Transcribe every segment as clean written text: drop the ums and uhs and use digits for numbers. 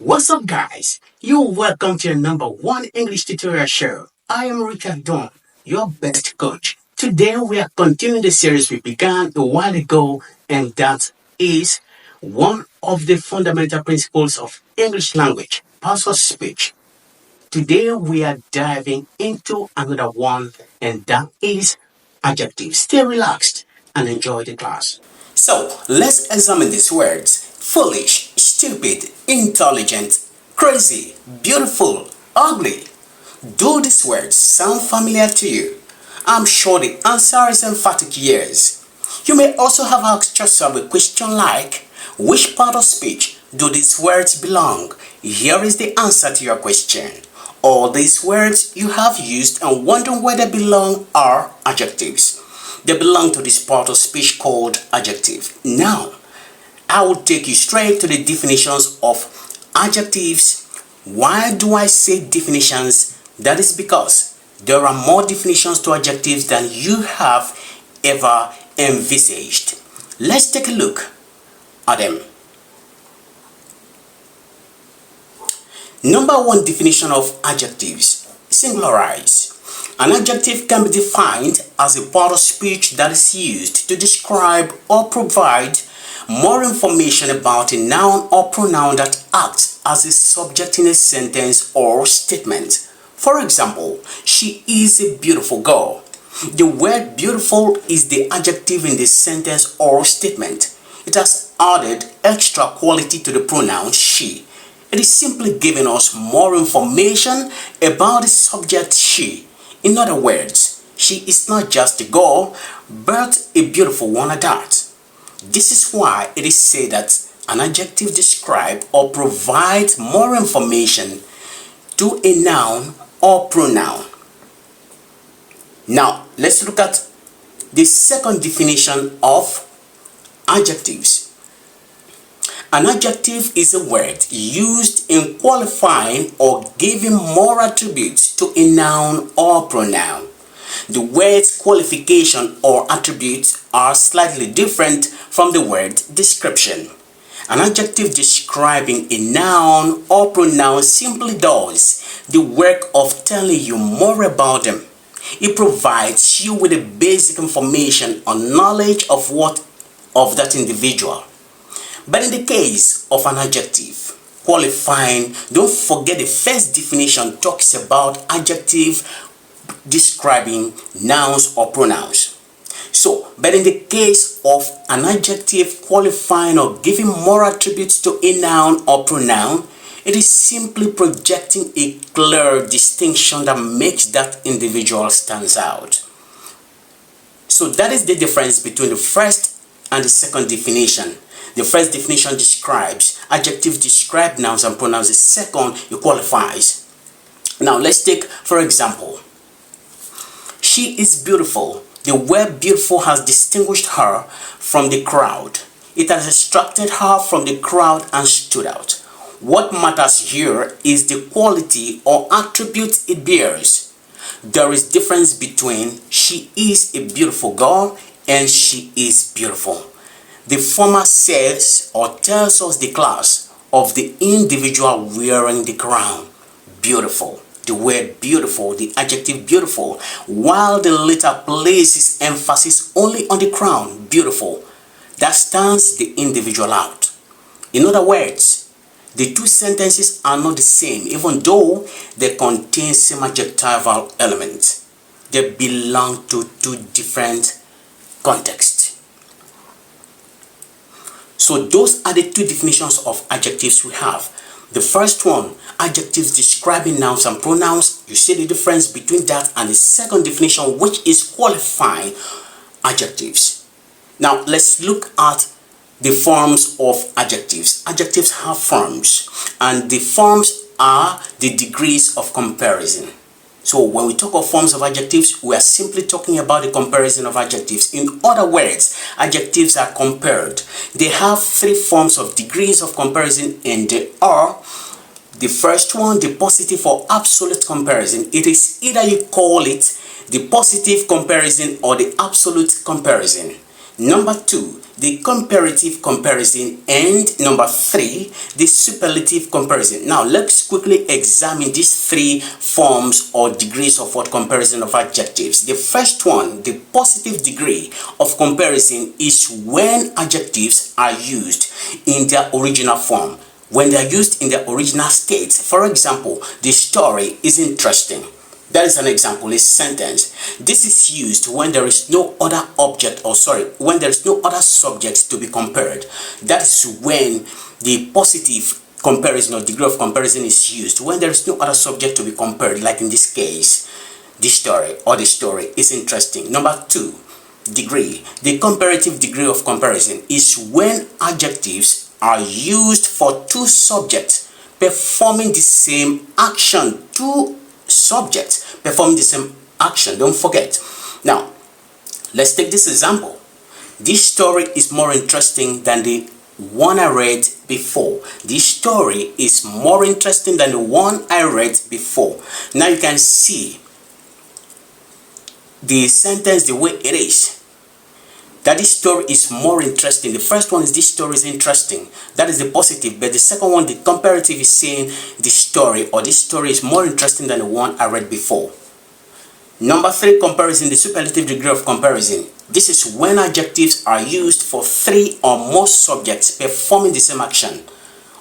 What's up, guys? You're welcome to your number one English tutorial show. I am Richard Don, your best coach. Today, we are continuing the series we began a while ago, and that is one of the fundamental principles of English language, personal speech. Today, we are diving into another one, and that is adjectives. Stay relaxed and enjoy the class. So, let's examine these words: foolish, stupid, intelligent, crazy, beautiful, ugly. Do these words sound familiar to you? I'm sure the answer is emphatic yes. You may also have asked yourself a question like, which part of speech do these words belong? Here is the answer to your question. All these words you have used and wondering where they belong are adjectives. They belong to this part of speech called adjective. Now, I will take you straight to the definitions of adjectives. Why do I say definitions? That is because there are more definitions to adjectives than you have ever envisaged. Let's take a look at them. Number one definition of adjectives: singularize. An adjective can be defined as a part of speech that is used to describe or provide more information about a noun or pronoun that acts as a subject in a sentence or statement. For example, she is a beautiful girl. The word beautiful is the adjective in the sentence or statement. It has added extra quality to the pronoun she. It is simply giving us more information about the subject she. In other words, she is not just a girl, but a beautiful one at that. This is why it is said that an adjective describes or provides more information to a noun or pronoun. Now, let's look at the second definition of adjectives. An adjective is a word used in qualifying or giving more attributes to a noun or pronoun. The word's qualification or attributes are slightly different from the word description. An adjective describing a noun or pronoun simply does the work of telling you more about them. It provides you with the basic information or knowledge of that individual. But in the case of an adjective qualifying, don't forget the first definition talks about adjective describing nouns or pronouns. But in the case of an adjective qualifying or giving more attributes to a noun or pronoun, it is simply projecting a clear distinction that makes that individual stands out. So that is the difference between the first and the second definition. The first definition describes adjectives describe nouns and pronouns. The second, it qualifies. Now let's take, for example, she is beautiful. The word beautiful has distinguished her from the crowd. It has extracted her from the crowd and stood out. What matters here is the quality or attribute it bears. There is difference between she is a beautiful girl and she is beautiful. The former says or tells us the class of the individual wearing the crown. Beautiful. The word beautiful, the adjective beautiful, while the latter places emphasis only on the crown, beautiful. That stands the individual out. In other words, the two sentences are not the same, even though they contain same adjectival elements. They belong to two different contexts. So those are the two definitions of adjectives we have. The first one, adjectives describing nouns and pronouns. You see the difference between that and the second definition, which is qualifying adjectives. Now let's look at the forms of adjectives. Adjectives have forms, and the forms are the degrees of comparison. So when we talk of forms of adjectives, we are simply talking about the comparison of adjectives. In other words, adjectives are compared. They have three forms of degrees of comparison, and they are: the first one, the positive or absolute comparison. It is either you call it the positive comparison or the absolute comparison. Number two, the comparative comparison, and number 3, the superlative comparison. Now let's quickly examine these 3 forms or degrees of what comparison of adjectives. The first one, the positive degree of comparison, is when adjectives are used in their original form, when they are used in their original state. For example, the story is interesting. That is an example, a sentence. This is used when there is no other when there is no other subject to be compared. That is when the positive comparison or degree of comparison is used, when there is no other subject to be compared, like in this case, the story is interesting. Number 2, degree. The comparative degree of comparison is when adjectives are used for 2 subjects performing the same action. 2 subjects performing the same action. Don't forget. Now, let's take this example. This story is more interesting than the one I read before. This story is more interesting than the one I read before. Now you can see the sentence the way it is. That this story is more interesting. The first one is this story is interesting. That is the positive. But the second one, the comparative, is saying this story is more interesting than the one I read before. Number 3, comparison, the superlative degree of comparison. This is when adjectives are used for 3 or more subjects performing the same action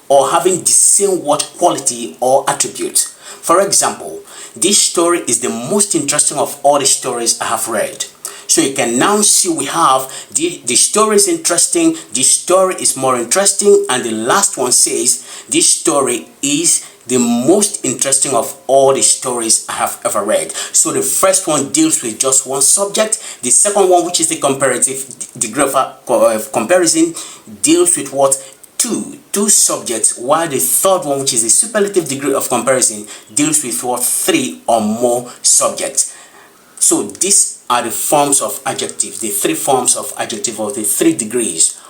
or having the same word quality or attribute. For example, this story is the most interesting of all the stories I have read. So you can now see we have the story is interesting, the story is more interesting, and the last one says this story is the most interesting of all the stories I have ever read. So the first one deals with just one subject. The second one, which is the comparative degree of comparison, deals with what? Two subjects, while the third one, which is the superlative degree of comparison, deals with what? 3 or more subjects. So these are the forms of adjectives, the 3 forms of adjective, or the 3 degrees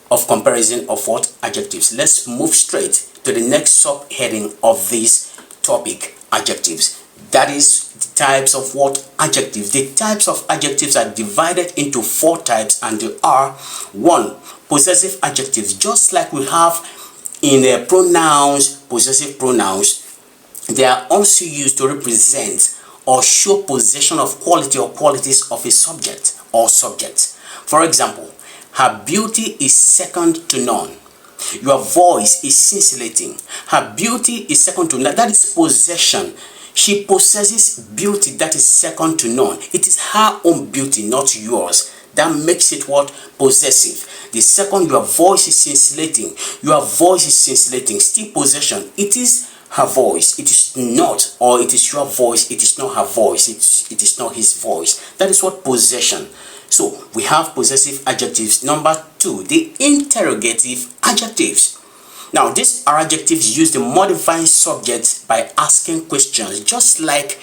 of comparison of what? Adjectives. Let's move straight to the next subheading of this topic, adjectives. That is the types of what? Adjectives. The types of adjectives are divided into 4 types, and they are: 1, possessive adjectives. Just like we have in pronouns, possessive pronouns, they are also used to represent or show possession of quality or qualities of a subject or subjects. For example, her beauty is second to none. Your voice is scintillating. Her beauty is second to none. That is possession. She possesses beauty that is second to none. It is her own beauty, not yours. That makes it what? Possessive. The second, your voice is scintillating. Your voice is scintillating. Still possession. It is her voice. It is not, or it is your voice. It is not her voice. It is not his voice. That is what possession. So we have possessive adjectives. Number 2, the interrogative adjectives. Now these are adjectives used to modify subjects by asking questions, just like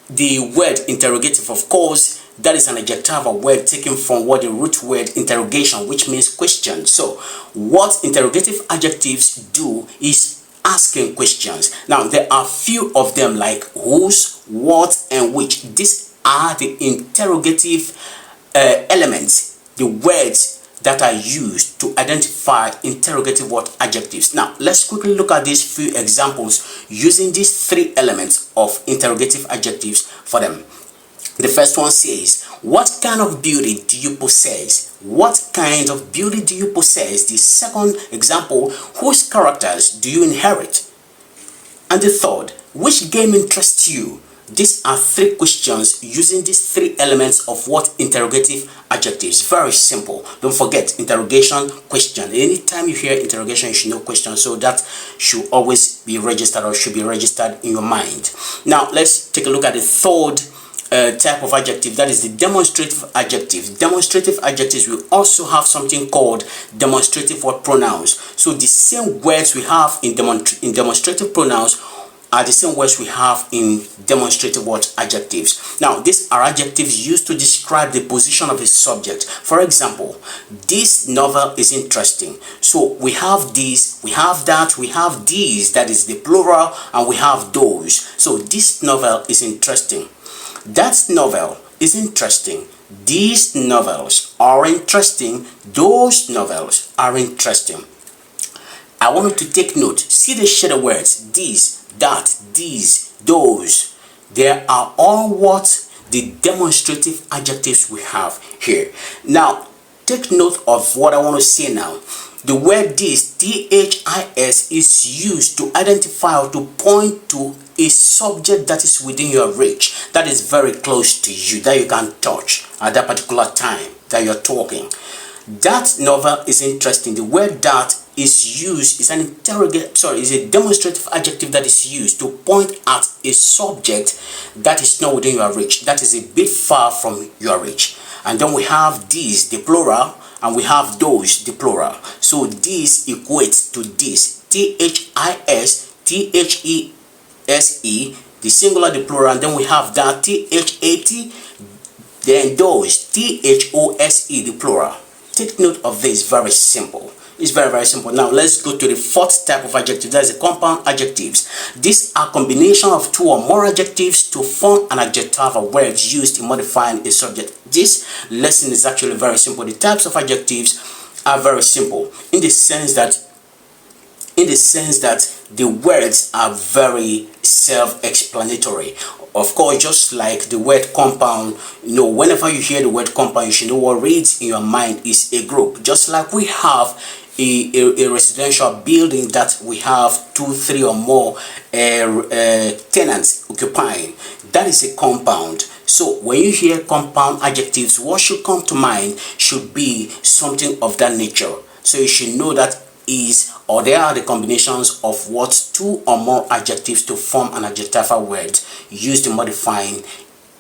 the word interrogative. Of course, that is an adjectival word taken from what the root word interrogation, which means question. So what interrogative adjectives do is asking questions. Now there are few of them, like whose, what, and which. These are the interrogative elements, the words that are used to identify interrogative what? Adjectives. Now let's quickly look at these few examples using these 3 elements of interrogative adjectives for them. The first one says, what kind of beauty do you possess? What kind of beauty do you possess? The second example, whose characters do you inherit? And the third, which game interests you? These are 3 questions using these 3 elements of what? Interrogative adjectives. Very simple. Don't forget, interrogation, question. Anytime you hear interrogation, you should know question. So that should always be registered, or should be registered in your mind. Now let's take a look at the third type of adjective. That is the demonstrative adjective. Demonstrative adjectives will also have something called demonstrative what? Pronouns. So the same words we have in demonstrative pronouns are the same words we have in demonstrative what? Adjectives. Now these are adjectives used to describe the position of a subject. For example, this novel is interesting. So we have this, we have that, we have these, that is the plural, and we have those. So this novel is interesting. That novel is interesting. These novels are interesting. Those novels are interesting. I want you to take note. See the shaded words. These, that, these, those. They are all what the demonstrative adjectives we have here. Now, take note of what I want to say now. The word this, THIS, is used to identify or to point to a subject that is within your reach, that is very close to you, that you can touch at that particular time that you're talking. That novel is interesting. The word that is used is is a demonstrative adjective that is used to point at a subject that is not within your reach, that is a bit far from your reach. And then we have these, the plural, and we have those, the plural. So this equates to this, THIS, THESE, the singular, the plural, and then we have that, THAT, then those, THOSE, the plural. Take note of this, very simple. It's very, very simple. Now let's go to the fourth type of adjective. That is the compound adjectives. These are combination of two or more adjectives to form an adjectival word used in modifying a subject. This lesson is actually very simple. The types of adjectives are very simple in the sense that the words are very self-explanatory. Of course, just like the word compound, whenever you hear the word compound, you should know what reads in your mind is a group. Just like we have a residential building that we have 2, 3 or more tenants occupying, that is a compound. So when you hear compound adjectives, what should come to mind should be something of that nature. So you should know that is, or there are the combinations of what 2 or more adjectives to form an adjectival word used to modifying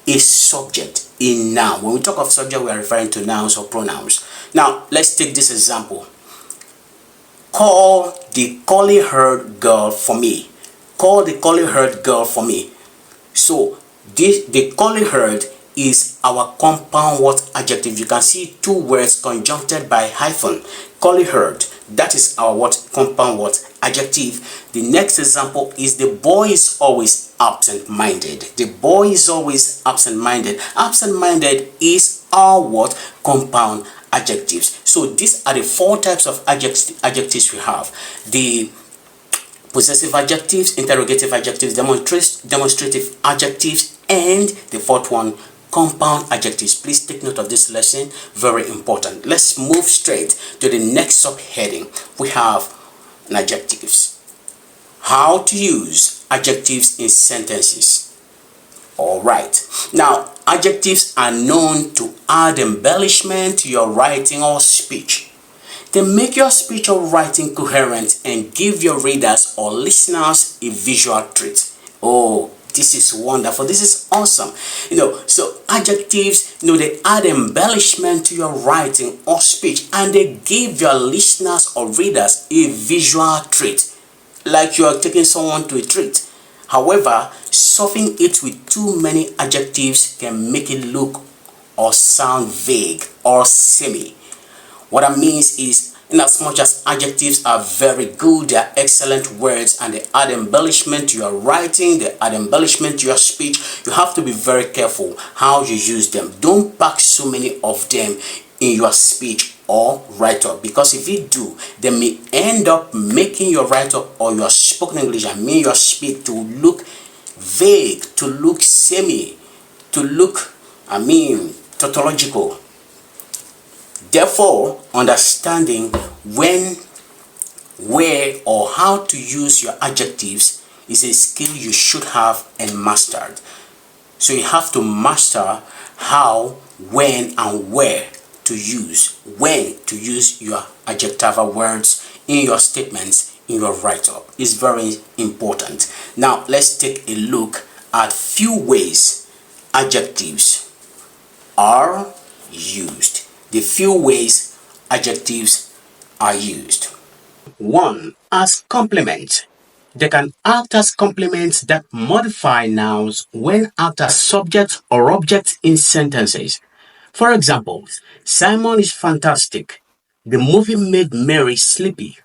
a subject, a noun. When we talk of subject, we are referring to nouns or pronouns. Now let's take this example. Call the curly-haired girl for me. Call the curly-haired girl for me. So the curly-haired is our compound what adjective. You can see 2 words conjuncted by hyphen. Curly-haired, that is our what compound what adjective. The next example is the boy is always absent-minded. The boy is always absent-minded. Absent-minded is our what compound adjectives. So these are the 4 types of adjectives we have. The possessive adjectives, interrogative adjectives, demonstrative adjectives, and the 4th one, compound adjectives. Please take note of this lesson, very important. Let's move straight to the next subheading. We have adjectives. How to use adjectives in sentences. Alright, now adjectives are known to add embellishment to your writing or speech. They make your speech or writing coherent and give your readers or listeners a visual treat. Oh, this is wonderful. This is awesome. So adjectives, they add embellishment to your writing or speech, and they give your listeners or readers a visual treat, like you are taking someone to a treat. However, stuffing it with too many adjectives can make it look or sound vague or semi. What that means is, in as much as adjectives are very good, they are excellent words and they add embellishment to your writing, they add embellishment to your speech, you have to be very careful how you use them. Don't pack so many of them in your speech or write-up, because if you do, they may end up making your write-up or your spoken English, your speech, to look vague, to look semi, to look, tautological. Therefore, understanding when, where, or how to use your adjectives is a skill you should have and mastered. So you have to master how, when, and where to use your adjectival words in your statements, in your write-up. It's very important. Now let's take a look at few ways adjectives are used. The few ways adjectives are used. 1. As complements. They can act as complements that modify nouns when act as subjects or objects in sentences. For example, Simon is fantastic. The movie made Mary sleepy.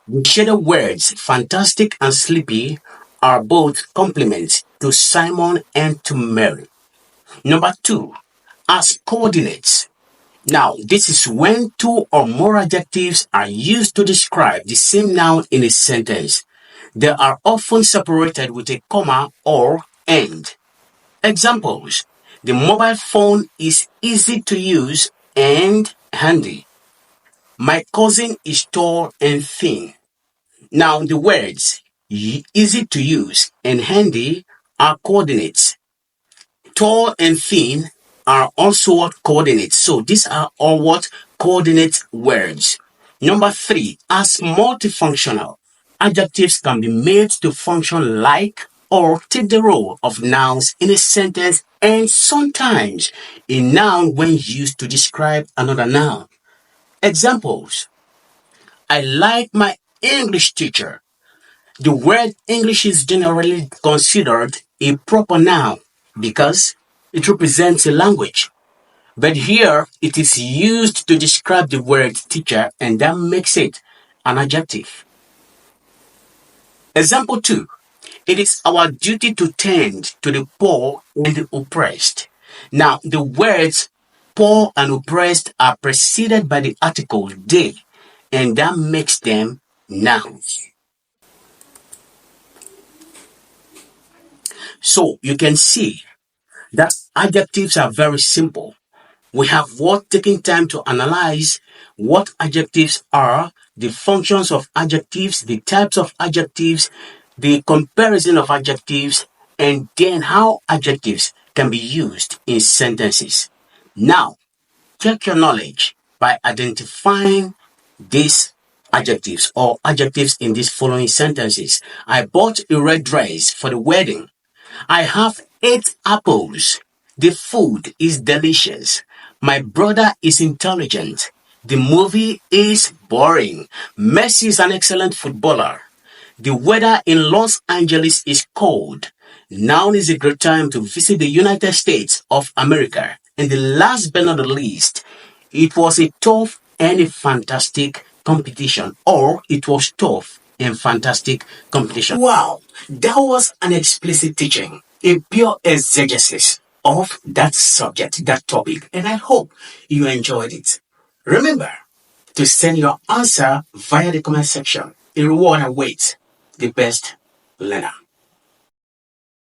The shaded words fantastic and sleepy are both complements to Simon and to Mary. Number 2. as coordinates. Now, this is when two or more adjectives are used to describe the same noun in a sentence. They are often separated with a comma or and. Examples: the mobile phone is easy to use and handy. My cousin is tall and thin. Now, the words easy to use and handy are coordinates. Tall and thin are also what coordinates. So these are all what coordinate words. Number three, as multifunctional, adjectives can be made to function like or take the role of nouns in a sentence and sometimes a noun when used to describe another noun. Examples: I like my English teacher. The word English is generally considered a proper noun because it represents a language. But here it is used to describe the word teacher and that makes it an adjective. Example 2. It is our duty to tend to the poor and the oppressed. Now, the words poor and oppressed are preceded by the article they, and that makes them nouns. So you can see that adjectives are very simple. We have worth taking time to analyze what adjectives are, the functions of adjectives, the types of adjectives, the comparison of adjectives, and then how adjectives can be used in sentences. Now, check your knowledge by identifying these adjectives or adjectives in these following sentences. I bought a red dress for the wedding. I have 8 apples. The food is delicious. My brother is intelligent. The movie is boring. Messi is an excellent footballer. The weather in Los Angeles is cold. Now is a great time to visit the United States of America. And the last but not the least, it was a tough and a fantastic competition, or it was tough and fantastic competition. Wow, that was an explicit teaching, a pure exegesis of that subject, that topic, and I hope you enjoyed it. Remember to send your answer via the comment section. A reward awaits the best learner.